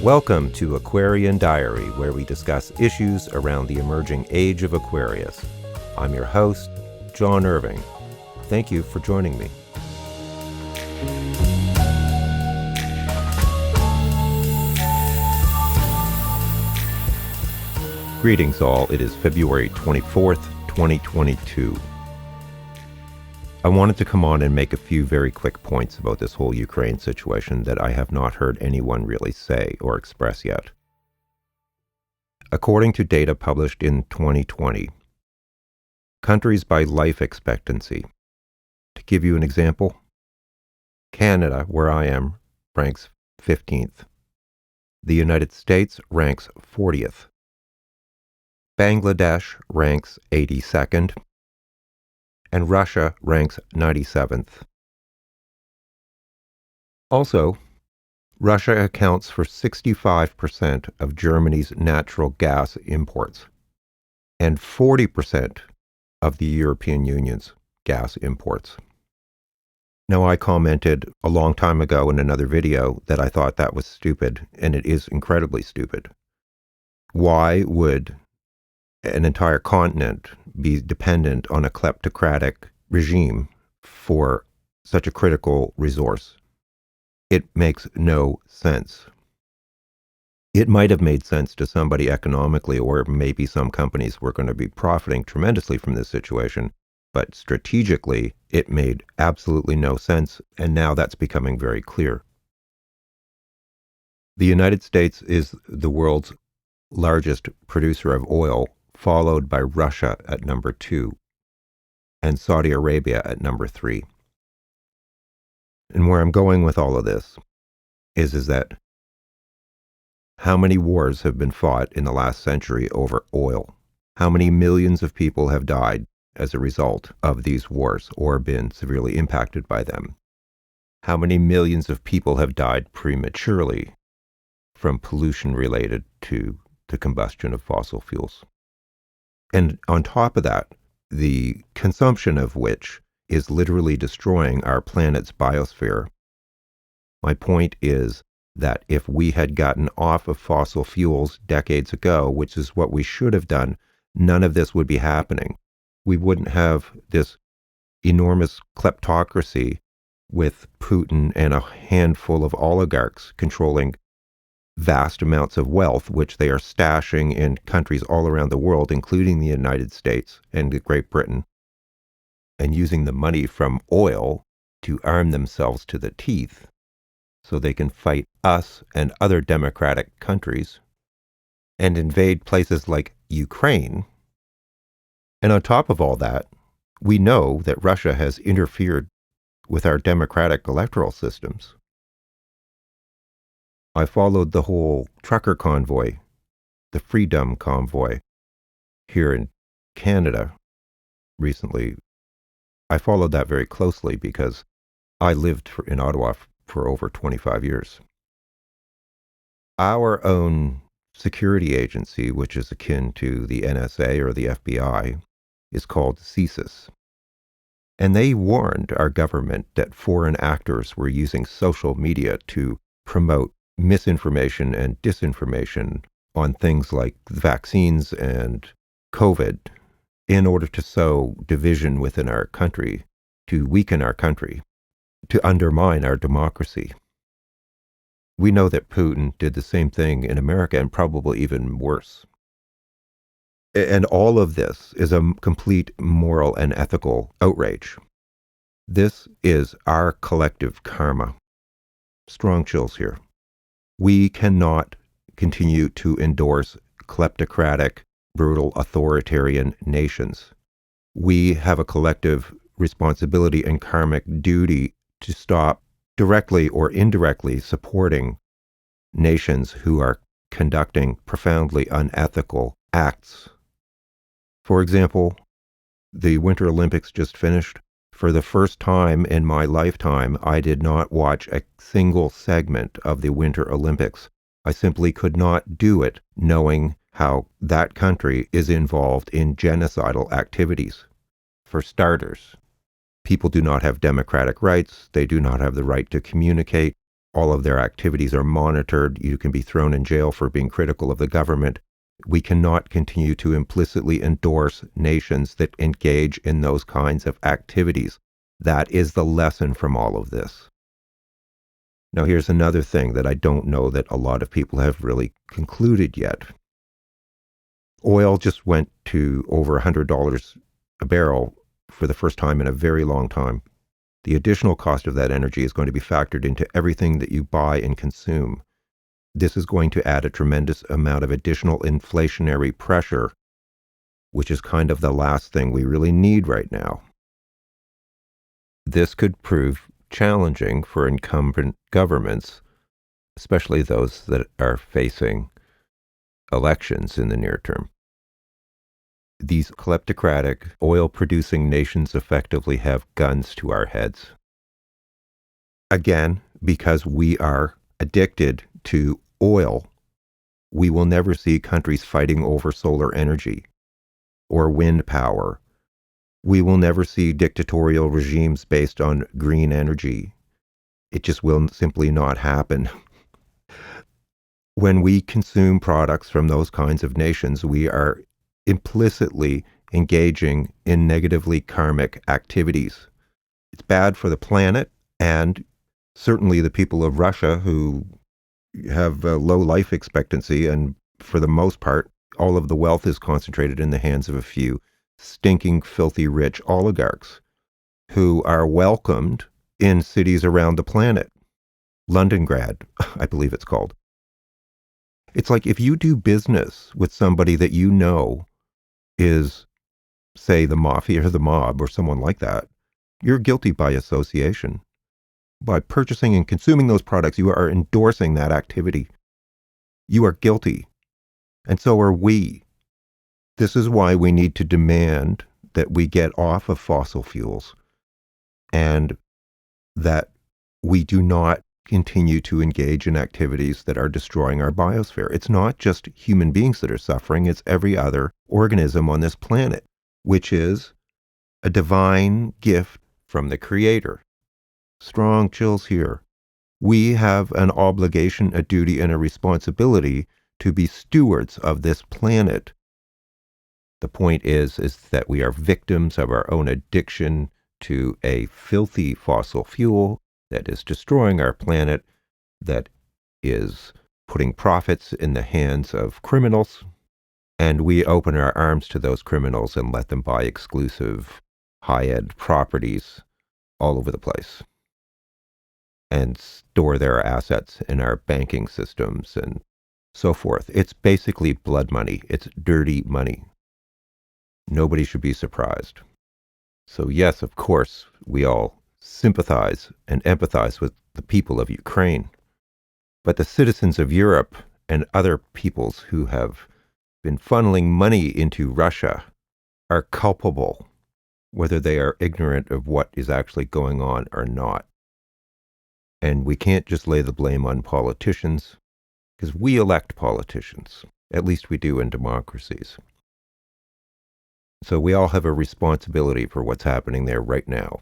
Welcome to Aquarian Diary, where we discuss issues around the emerging age of Aquarius. I'm your host, John Irving. Thank you for joining me. Greetings all, it is February 24th, 2022. I wanted to come on and make a few very quick points about this whole Ukraine situation that I have not heard anyone really say or express yet. According to data published in 2020, countries by life expectancy. To give you an example, Canada, where I am, ranks 15th. The United States ranks 40th. Bangladesh ranks 82nd. And Russia ranks 97th. Also, Russia accounts for 65% of Germany's natural gas imports and 40% of the European Union's gas imports. Now, I commented a long time ago in another video that I thought that was stupid, and it is incredibly stupid. Why would an entire continent be dependent on a kleptocratic regime for such a critical resource? It makes no sense. It might have made sense to somebody economically, or maybe some companies were going to be profiting tremendously from this situation, but strategically, it made absolutely no sense, and now that's becoming very clear. The United States is the world's largest producer of oil, followed by Russia at number 2, and Saudi Arabia at number 3. And where I'm going with all of this is that how many wars have been fought in the last century over oil? How many millions of people have died as a result of these wars or been severely impacted by them? How many millions of people have died prematurely from pollution related to the combustion of fossil fuels? And on top of that, the consumption of which is literally destroying our planet's biosphere. My point is that if we had gotten off of fossil fuels decades ago, which is what we should have done, none of this would be happening. We wouldn't have this enormous kleptocracy with Putin and a handful of oligarchs controlling vast amounts of wealth, which they are stashing in countries all around the world, including the United States and Great Britain, and using the money from oil to arm themselves to the teeth so they can fight us and other democratic countries and invade places like Ukraine. And on top of all that, we know that Russia has interfered with our democratic electoral systems. I followed the whole trucker convoy, the Freedom Convoy, here in Canada recently. I followed that very closely because I lived in Ottawa for over 25 years. Our own security agency, which is akin to the NSA or the FBI, is called CSIS. And they warned our government that foreign actors were using social media to promote misinformation and disinformation on things like vaccines and COVID in order to sow division within our country, to weaken our country, to undermine our democracy. We know that Putin did the same thing in America and probably even worse. And all of this is a complete moral and ethical outrage. This is our collective karma. Strong chills here. We cannot continue to endorse kleptocratic, brutal, authoritarian nations. We have a collective responsibility and karmic duty to stop directly or indirectly supporting nations who are conducting profoundly unethical acts. For example, the Winter Olympics just finished. For the first time in my lifetime, I did not watch a single segment of the Winter Olympics. I simply could not do it, knowing how that country is involved in genocidal activities. For starters, people do not have democratic rights. They do not have the right to communicate. all of their activities are monitored. You can be thrown in jail for being critical of the government. We cannot continue to implicitly endorse nations that engage in those kinds of activities. That is the lesson from all of this. Now, here's another thing that I don't know that a lot of people have really concluded yet. Oil just went to over $100 a barrel for the first time in a very long time. The additional cost of that energy is going to be factored into everything that you buy and consume. This is going to add a tremendous amount of additional inflationary pressure, which is kind of the last thing we really need right now. This could prove challenging for incumbent governments, especially those that are facing elections in the near term. These kleptocratic, oil-producing nations effectively have guns to our heads. Again, because we are addicted to oil, we will never see countries fighting over solar energy or wind power. We will never see dictatorial regimes based on green energy. It just will simply not happen. When we consume products from those kinds of nations, we are implicitly engaging in negatively karmic activities. It's bad for the planet, and certainly the people of Russia who have a low life expectancy, and for the most part, all of the wealth is concentrated in the hands of a few stinking, filthy, rich oligarchs who are welcomed in cities around the planet. Londongrad, I believe it's called. It's like if you do business with somebody that you know is, say, the mafia or the mob or someone like that, you're guilty by association. By purchasing and consuming those products, you are endorsing that activity. You are guilty. And so are we. This is why we need to demand that we get off of fossil fuels and that we do not continue to engage in activities that are destroying our biosphere. It's not just human beings that are suffering, it's every other organism on this planet, which is a divine gift from the Creator. Strong chills here. We have an obligation, a duty, and a responsibility to be stewards of this planet. The point is that we are victims of our own addiction to a filthy fossil fuel that is destroying our planet, that is putting profits in the hands of criminals, and we open our arms to those criminals and let them buy exclusive, high-end properties all over the place and store their assets in our banking systems and so forth. It's basically blood money. It's dirty money. Nobody should be surprised. So yes, of course, we all sympathize and empathize with the people of Ukraine. But the citizens of Europe and other peoples who have been funneling money into Russia are culpable, whether they are ignorant of what is actually going on or not. And we can't just lay the blame on politicians, because we elect politicians. At least we do in democracies. So we all have a responsibility for what's happening there right now.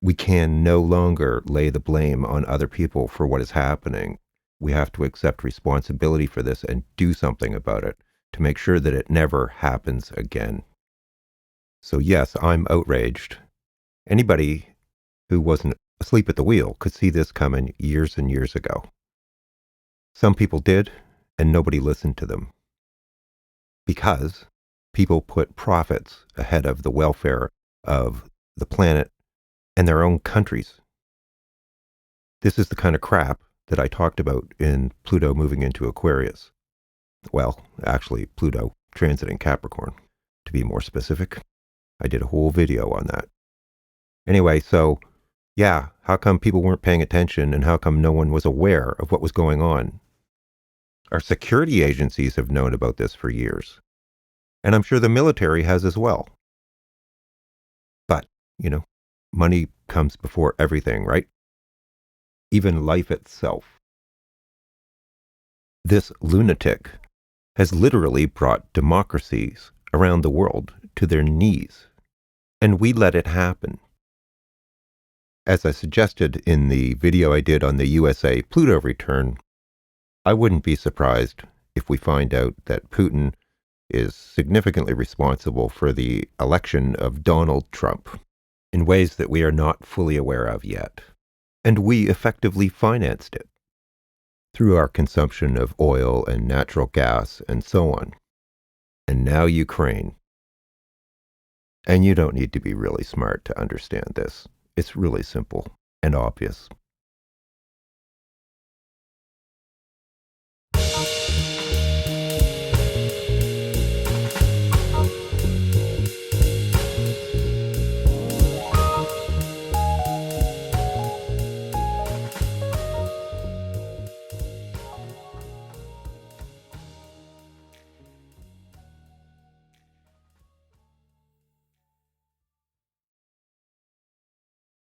We can no longer lay the blame on other people for what is happening. We have to accept responsibility for this and do something about it to make sure that it never happens again. So yes, I'm outraged. Anybody who wasn't asleep at the wheel could see this coming years and years ago. Some people did, and nobody listened to them. Because people put profits ahead of the welfare of the planet and their own countries. This is the kind of crap that I talked about in Pluto moving into Aquarius. Well, actually, Pluto transiting Capricorn, to be more specific. I did a whole video on that. Anyway, so, yeah, how come people weren't paying attention and how come no one was aware of what was going on? Our security agencies have known about this for years. And I'm sure the military has as well. But, money comes before everything, right? Even life itself. This lunatic has literally brought democracies around the world to their knees. And we let it happen. As I suggested in the video I did on the USA Pluto return, I wouldn't be surprised if we find out that Putin is significantly responsible for the election of Donald Trump in ways that we are not fully aware of yet. And we effectively financed it through our consumption of oil and natural gas and so on. And now Ukraine. And you don't need to be really smart to understand this. It's really simple and obvious.